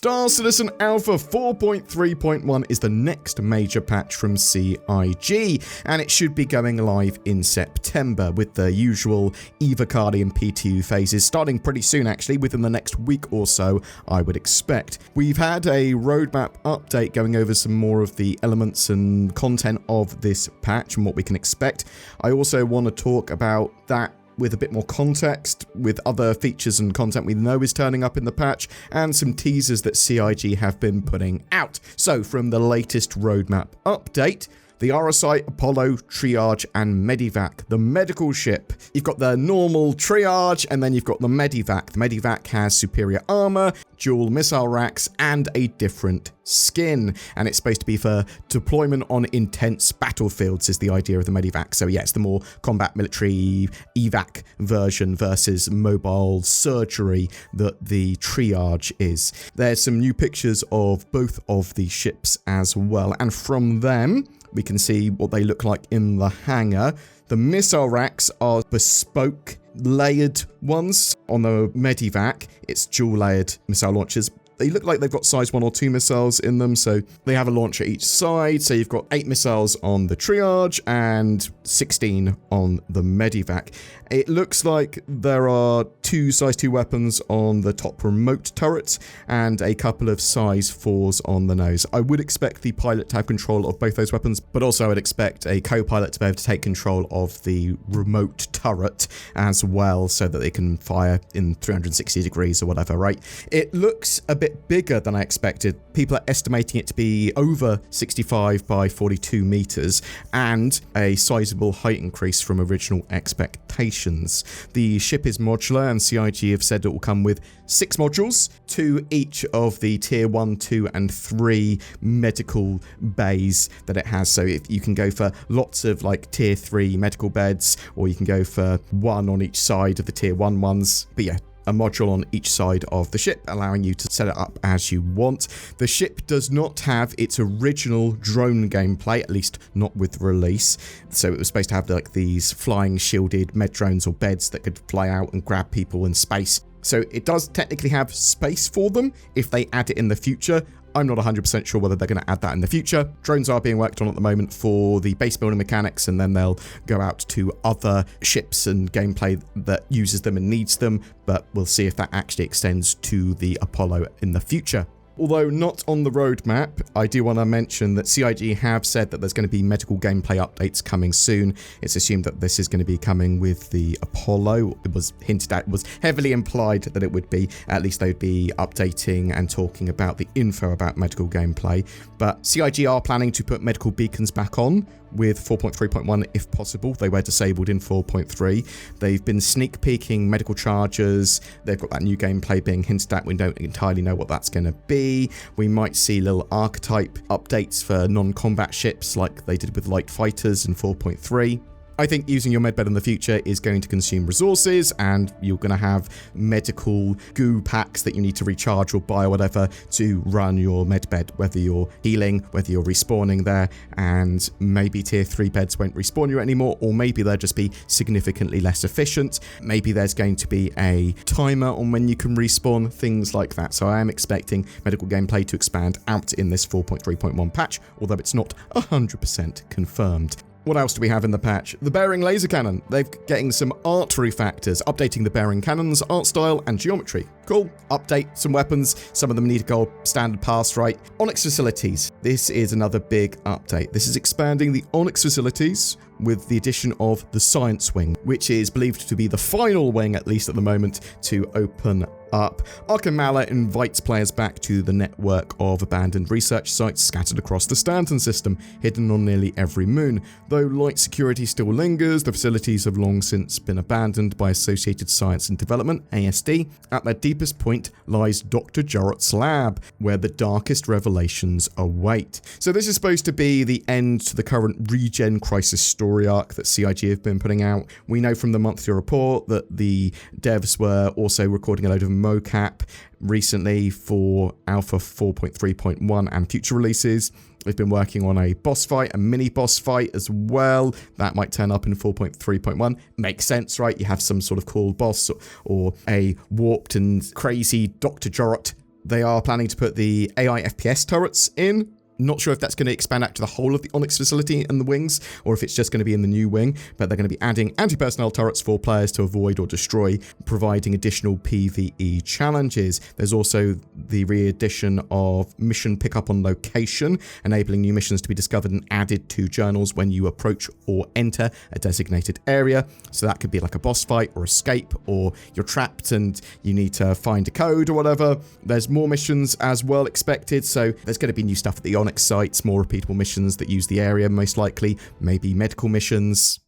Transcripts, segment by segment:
Star Citizen Alpha 4.3.1 is the next major patch from CIG, and it should be going live in September with the usual Evocati and PTU phases starting pretty soon, actually, within the next week or so, I would expect. We've had a roadmap update going over some more of the elements and content of this patch and what we can expect. I also want to talk about that with a bit more context, with other features and content we know is turning up in the patch, and some teasers that CIG have been putting out. So, from the latest roadmap update, the RSI, Apollo, Triage, and Medivac, the medical ship. You've got the normal Triage, and then you've got the Medivac. The Medivac has superior armor, dual missile racks, and a different skin. And it's supposed to be for deployment on intense battlefields is the idea of the Medivac. So yeah, it's the more combat military evac version versus mobile surgery that the Triage is. There's some new pictures of both of the ships as well. And from them, we can see what they look like in the hangar. The missile racks are bespoke layered ones. On the Medivac, it's dual layered missile launchers. They look like they've got size 1 or 2 missiles in them, so they have a launcher each side. So you've got 8 missiles on the Triage and 16 on the Medivac. It looks like there are 2 size 2 weapons on the top remote turret and a couple of size 4s on the nose. I would expect the pilot to have control of both those weapons, but also I'd expect a co-pilot to be able to take control of the remote turret as well, so that they can fire in 360 degrees or whatever, right? It looks a bit bigger than I expected. People are estimating it to be over 65 by 42 meters and a sizable height increase from original expectations. The ship is modular, and CIG have said it will come with 6 modules, 2 each of the tier 1, 2 and 3 medical bays that it has. So if you can go for lots of like tier 3 medical beds, or you can go for 1 on each side of the tier 1 ones. But yeah, a module on each side of the ship, allowing you to set it up as you want. The ship does not have its original drone gameplay, at least not with release. So it was supposed to have like these flying shielded med drones or beds that could fly out and grab people in space. So it does technically have space for them if they add it in the future. I'm not 100% sure whether they're going to add that in the future. Drones are being worked on at the moment for the base building mechanics, and then they'll go out to other ships and gameplay that uses them and needs them, but we'll see if that actually extends to the Apollo in the future. Although not on the roadmap, I do want to mention that CIG have said that there's going to be medical gameplay updates coming soon. It's assumed that this is going to be coming with the Apollo. It was hinted at, it was heavily implied that it would be. At least they'd be updating and talking about the info about medical gameplay. But CIG are planning to put medical beacons back on with 4.3.1 if possible. They were disabled in 4.3. They've been sneak peeking medical chargers. They've got that new gameplay being hinted at. We don't entirely know what that's going to be. We might see little archetype updates for non-combat ships like they did with light fighters in 4.3. I think using your medbed in the future is going to consume resources, and you're going to have medical goo packs that you need to recharge or buy or whatever to run your medbed, whether you're healing, whether you're respawning there, and maybe tier 3 beds won't respawn you anymore, or maybe they'll just be significantly less efficient. Maybe there's going to be a timer on when you can respawn, things like that. So I am expecting medical gameplay to expand out in this 4.3.1 patch, although it's not 100% confirmed. What else do we have in the patch? The bearing laser cannon. They're getting some art refactors, updating the bearing cannon's art style and geometry. Cool. Update some weapons. Some of them need to go standard pass, right? Onyx facilities. This is another big update. This is expanding the Onyx facilities with the addition of the science wing, which is believed to be the final wing, at least at the moment, to open up. Arkham invites players back to the network of abandoned research sites scattered across the Stanton system, hidden on nearly every moon. Though light security still lingers, the facilities have long since been abandoned by Associated Science and Development, ASD. At their deepest point lies Dr. Jarrett's lab, where the darkest revelations await. So this is supposed to be the end to the current regen crisis story arc that CIG have been putting out. We know from the monthly report that the devs were also recording a load of mocap recently for Alpha 4.3.1 and future releases. They've been working on a boss fight, a mini boss fight as well. That might turn up in 4.3.1. Makes sense, right? You have some sort of cool boss or a warped and crazy Dr. Jarrett They are planning to put the AI FPS turrets in. Not sure if that's going to expand out to the whole of the Onyx facility and the wings, or if it's just going to be in the new wing, but they're going to be adding anti-personnel turrets for players to avoid or destroy, providing additional PvE challenges. There's also the re-addition of mission pickup on location, enabling new missions to be discovered and added to journals when you approach or enter a designated area. So that could be like a boss fight or escape, or you're trapped and you need to find a code or whatever. There's more missions as well expected, so there's going to be new stuff at the Onyx sites, more repeatable missions that use the area most likely, maybe medical missions.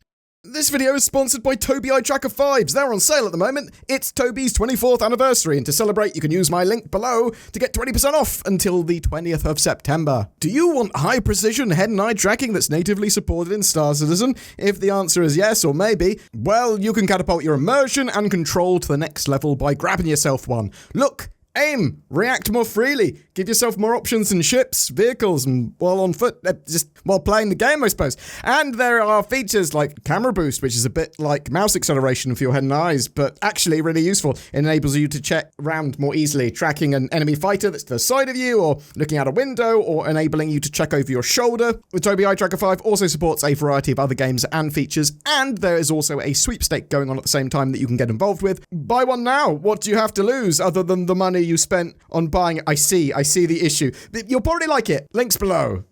This video is sponsored by Tobii Eye Tracker 5s. They're on sale at the moment. It's Tobii's 24th anniversary, and to celebrate you can use my link below to get 20% off until the 20th of September. Do you want high precision head and eye tracking that's natively supported in Star Citizen? If the answer is yes or maybe, well, you can catapult your immersion and control to the next level by grabbing yourself one. Look, aim, react more freely, give yourself more options in ships, vehicles, and while on foot, just while playing the game, I suppose. And there are features like camera boost, which is a bit like mouse acceleration for your head and eyes, but actually really useful. It enables you to check around more easily, tracking an enemy fighter that's to the side of you, or looking out a window, or enabling you to check over your shoulder. The Tobii Eye Tracker 5 also supports a variety of other games and features, and there is also a sweepstake going on at the same time that you can get involved with. Buy one now. What do you have to lose other than the money you spent on buying it? I see the issue. You'll probably like it. Links below.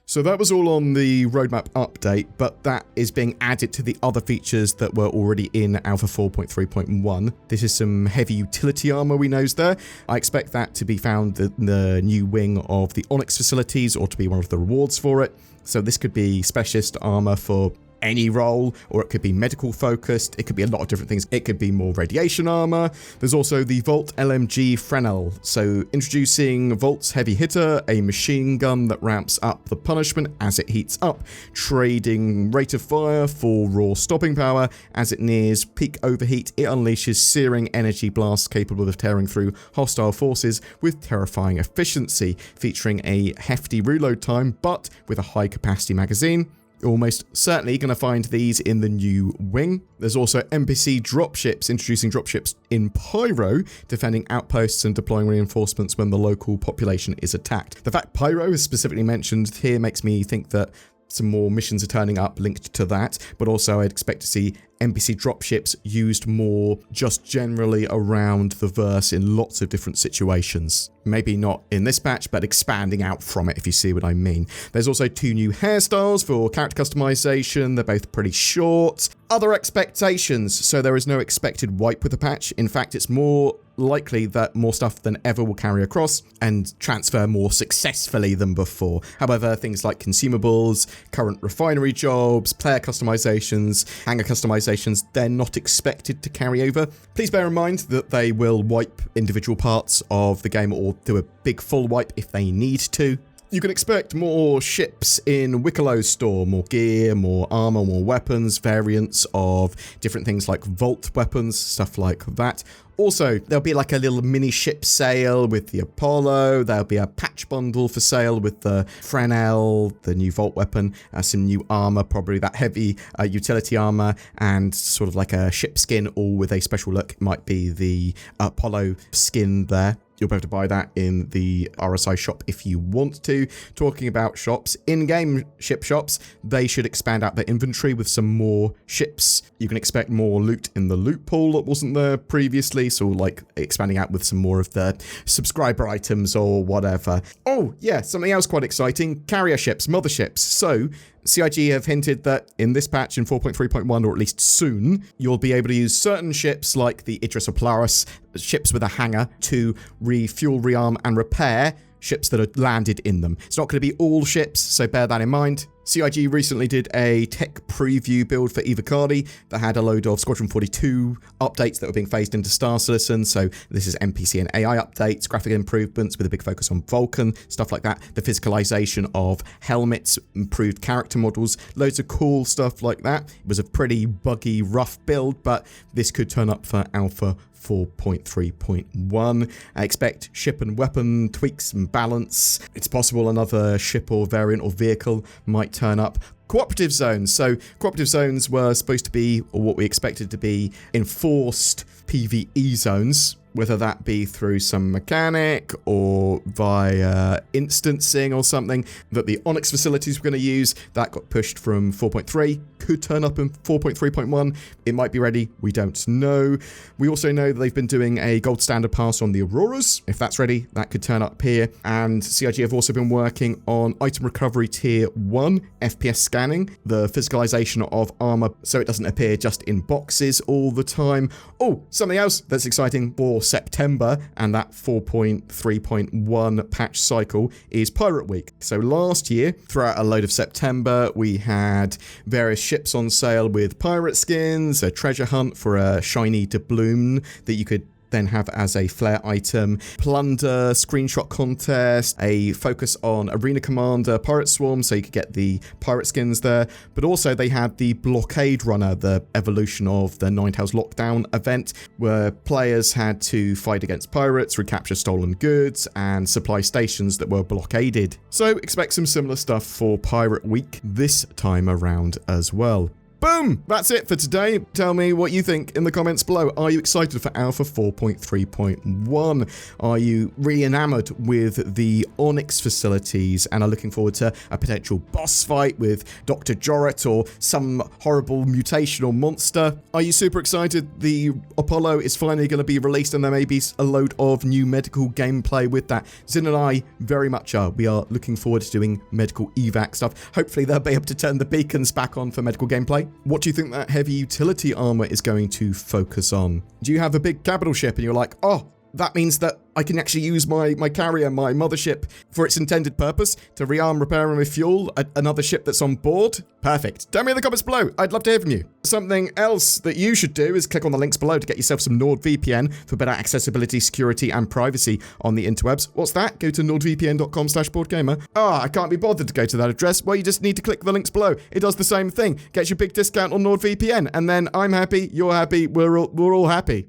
So that was all on the roadmap update, but that is being added to the other features that were already in Alpha 4.3.1. This is some heavy utility armor we knows there. I expect that to be found in the new wing of the Onyx facilities, or to be one of the rewards for it. So this could be specialist armor for any role, or it could be medical focused. It could be a lot of different things. It could be more radiation armor. There's also the Volt LMG Fresnel. So introducing Volt's heavy hitter, a machine gun that ramps up the punishment as it heats up, trading rate of fire for raw stopping power. As it nears peak overheat, it unleashes searing energy blasts capable of tearing through hostile forces with terrifying efficiency, featuring a hefty reload time, but with a high capacity magazine. Almost certainly going to find these in the new wing. There's also NPC dropships, introducing dropships in Pyro, defending outposts and deploying reinforcements when the local population is attacked. The fact Pyro is specifically mentioned here makes me think that some more missions are turning up linked to that, but also I'd expect to see NPC dropships used more just generally around the verse in lots of different situations. Maybe not in this patch, but expanding out from it, if you see what I mean. There's also 2 new hairstyles for character customization. They're both pretty short. Other expectations. So there is no expected wipe with the patch. In fact, it's more likely that more stuff than ever will carry across and transfer more successfully than before. However, things like consumables, current refinery jobs, player customizations, hangar customizations, they're not expected to carry over. Please bear in mind that they will wipe individual parts of the game or do a big full wipe if they need to. You can expect more ships in Wickelow's store, more gear, more armor, more weapons, variants of different things like Volt weapons, stuff like that. Also, there'll be like a little mini ship sale with the Apollo. There'll be a patch bundle for sale with the Fresnel, the new Volt weapon, some new armor, probably that heavy utility armor, and sort of like a ship skin, all with a special look. It might be the Apollo skin there. You'll be able to buy that in the RSI shop if you want to. Talking about shops, in-game ship shops, they should expand out their inventory with some more ships. You can expect more loot in the loot pool that wasn't there previously, so like expanding out with some more of the subscriber items or whatever. Oh yeah, something else quite exciting, carrier ships, motherships. So CIG have hinted that in this patch in 4.3.1, or at least soon, you'll be able to use certain ships like the Idris or Polaris, ships with a hangar, to refuel, rearm, and repair ships that are landed in them. It's not going to be all ships, so bear that in mind. CIG recently did a tech preview build for Evocati that had a load of Squadron 42 updates that were being phased into Star Citizen. So this is NPC and AI updates, graphic improvements with a big focus on Vulcan, stuff like that. The physicalization of helmets, improved character models, loads of cool stuff like that. It was a pretty buggy, rough build, but this could turn up for Alpha 4.3.1. I expect ship and weapon tweaks and balance. It's possible another ship or variant or vehicle might turn up. Cooperative zones. So cooperative zones were supposed to be, or what we expected to be, enforced PvE zones, whether that be through some mechanic or via instancing or something that the Onyx facilities were going to use. That got pushed from 4.3, could turn up in 4.3.1. It might be ready, we don't know. We also know that they've been doing a gold standard pass on the Auroras. If that's ready, that could turn up here. And CIG have also been working on item recovery tier 1, FPS scanning, the physicalization of armor so it doesn't appear just in boxes all the time. Oh, something else that's exciting for September and that 4.3.1 patch cycle is Pirate Week. So last year, throughout a load of September, we had various ships on sale with pirate skins, a treasure hunt for a shiny doubloon that you could then have as a flare item, plunder, screenshot contest, a focus on Arena Commander, Pirate Swarm, so you could get the pirate skins there. But also they had the Blockade Runner, the evolution of the Ninetales Lockdown event, where players had to fight against pirates, recapture stolen goods, and supply stations that were blockaded. So expect some similar stuff for Pirate Week this time around as well. Boom! That's it for today. Tell me what you think in the comments below. Are you excited for Alpha 4.3.1? Are you really enamored with the Onyx facilities and are looking forward to a potential boss fight with Dr. Jorrit or some horrible mutational monster? Are you super excited the Apollo is finally going to be released and there may be a load of new medical gameplay with that? Zin and I very much are. We are looking forward to doing medical evac stuff. Hopefully they'll be able to turn the beacons back on for medical gameplay. What do you think that heavy utility armor is going to focus on? Do you have a big capital ship and you're like, oh, that means that I can actually use my carrier, my mothership, for its intended purpose, to rearm, repair, and refuel another ship that's on board? Perfect. Tell me in the comments below. I'd love to hear from you. Something else that you should do is click on the links below to get yourself some NordVPN for better accessibility, security, and privacy on the interwebs. What's that? Go to nordvpn.com/BoredGamer. I can't be bothered to go to that address. Well, you just need to click the links below. It does the same thing. Gets you a big discount on NordVPN, and then I'm happy, you're happy, we're all happy.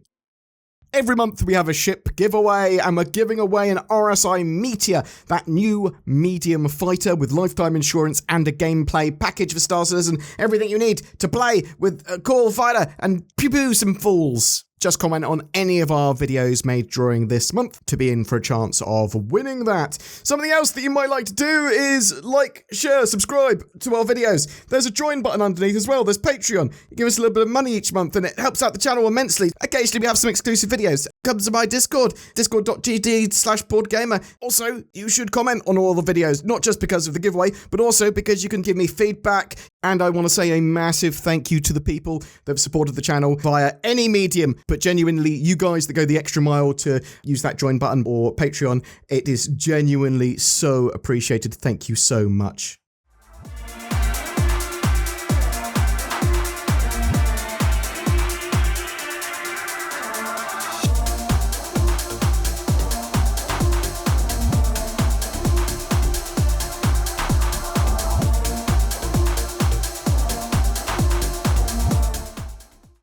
Every month we have a ship giveaway, and we're giving away an RSI Meteor, that new medium fighter with lifetime insurance and a gameplay package for Star Citizen. Everything you need to play with a cool fighter and pew-pew some fools. Just comment on any of our videos made during this month to be in for a chance of winning that. Something else that you might like to do is like, share, subscribe to our videos. There's a join button underneath as well. There's Patreon. You give us a little bit of money each month and it helps out the channel immensely. Occasionally we have some exclusive videos. Come to my Discord, discord.gg/BoredGamer. Also, you should comment on all the videos, not just because of the giveaway, but also because you can give me feedback. And I want to say a massive thank you to the people that have supported the channel via any medium. But genuinely, you guys that go the extra mile to use that join button or Patreon, it is genuinely so appreciated. Thank you so much.